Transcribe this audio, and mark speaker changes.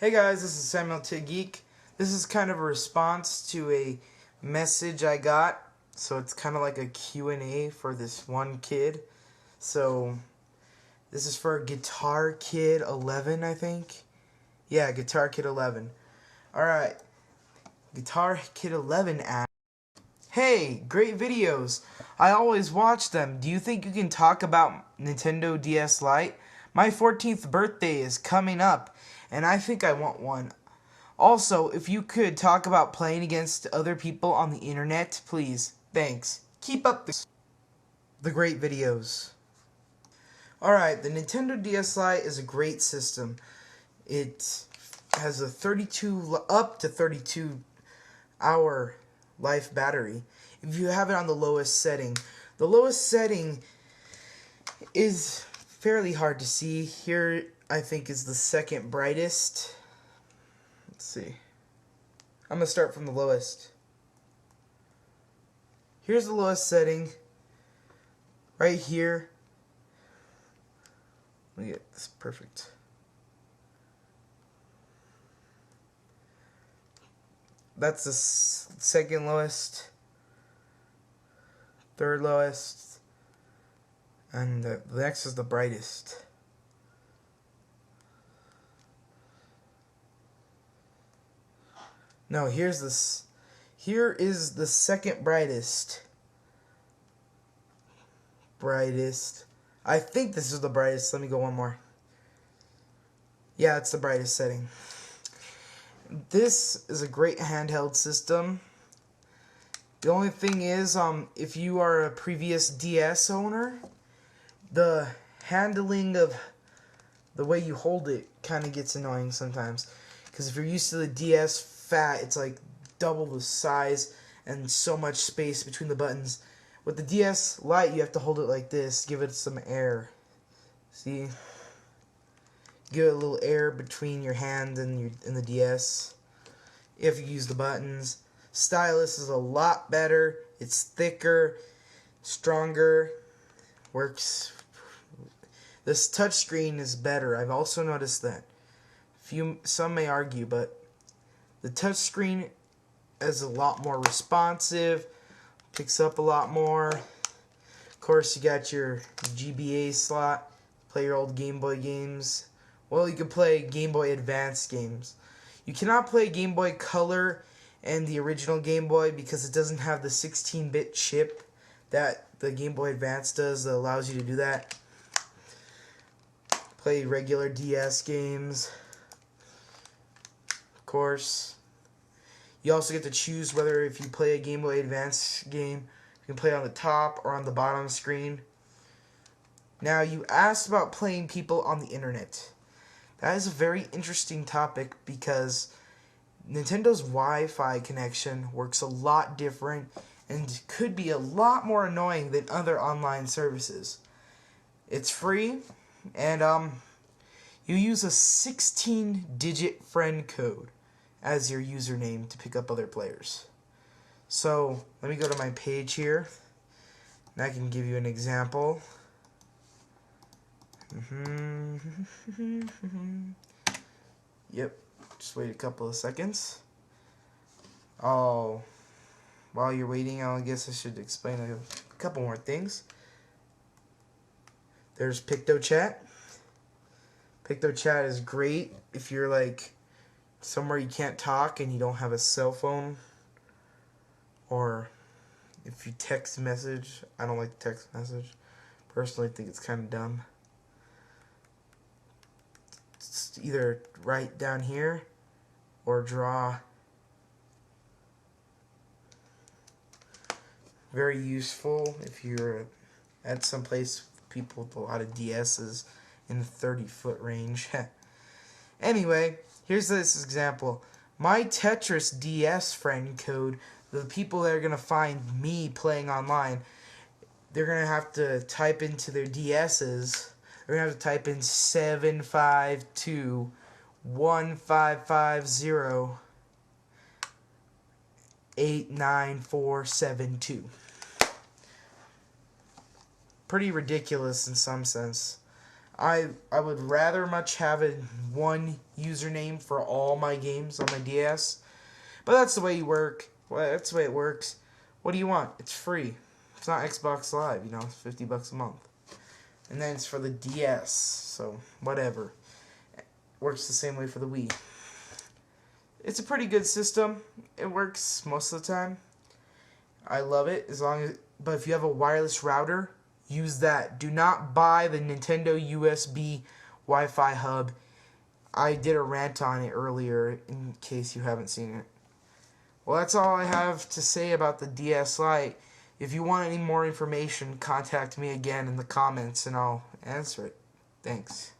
Speaker 1: Hey guys, this is Samuel T. Geek. This is kind of a response to a message I got. So it's kind of like a Q&A for this one kid. So this is for Guitarkid11, I think. Yeah, Guitarkid11. Alright. Guitarkid11 asks, "Hey, great videos. I always watch them. Do you think you can talk about Nintendo DS Lite? My 14th birthday is coming up, and I think I want one. Also, if you could talk about playing against other people on the internet, please. Thanks. Keep up the great videos." Alright, the Nintendo DS Lite is a great system. It has a up to 32 hour life battery if you have it on the lowest setting. The lowest setting is fairly hard to see. Here, I think, is the second brightest. Let's see. I'm going to start from the lowest. Here's the lowest setting. Right here. Let me get this perfect. That's the second lowest. Third lowest. And the next is the brightest. No, here is the second brightest. I think this is the brightest. Let me go one more. Yeah, it's the brightest setting. This is a great handheld system. The only thing is, if you are a previous DS owner, the handling of the way you hold it kind of gets annoying sometimes. Because if you're used to the DS fat, it's like double the size and so much space between the buttons. With the DS Lite, you have to hold it like this, give it some air. See? Give it a little air between your hand and the DS. If you use the buttons. Stylus is a lot better. It's thicker, stronger, works. This touchscreen is better. I've also noticed that. Some may argue, but the touchscreen is a lot more responsive, picks up a lot more. Of course, you got your GBA slot, play your old Game Boy games. Well, you can play Game Boy Advance games. You cannot play Game Boy Color and the original Game Boy because it doesn't have the 16-bit chip that the Game Boy Advance does that allows you to do that. Play regular DS games. Of course. You also get to choose whether if you play a Game Boy Advance game, you can play on the top or on the bottom screen. Now, you asked about playing people on the internet. That is a very interesting topic because Nintendo's Wi-Fi connection works a lot different and could be a lot more annoying than other online services. It's free, and you use a 16-digit friend code as your username to pick up other players. So, let me go to my page here, and I can give you an example. Yep, just wait a couple of seconds. Oh, while you're waiting, I guess I should explain a couple more things. There's PictoChat. PictoChat is great if you're like somewhere you can't talk and you don't have a cell phone, or if you text message. I don't like text message. Personally, I think it's kind of dumb. It's either write down here or draw. Very useful if you're at some place with people with a lot of DSs in the 30-foot range. Anyway, here's this example. My Tetris DS friend code, the people that are going to find me playing online, they're going to have to type into their DSs. They're going to have to type in 752-1550-89472. Pretty ridiculous in some sense. I would rather much have one username for all my games on my DS. But that's the way you work. Well, that's the way it works. What do you want? It's free. It's not Xbox Live, you know, it's $50 a month. And then it's for the DS, so whatever. It works the same way for the Wii. It's a pretty good system. It works most of the time. I love it but if you have a wireless router, use that. Do not buy the Nintendo USB Wi-Fi hub. I did a rant on it earlier in case you haven't seen it. Well, that's all I have to say about the DS Lite. If you want any more information, contact me again in the comments and I'll answer it. Thanks.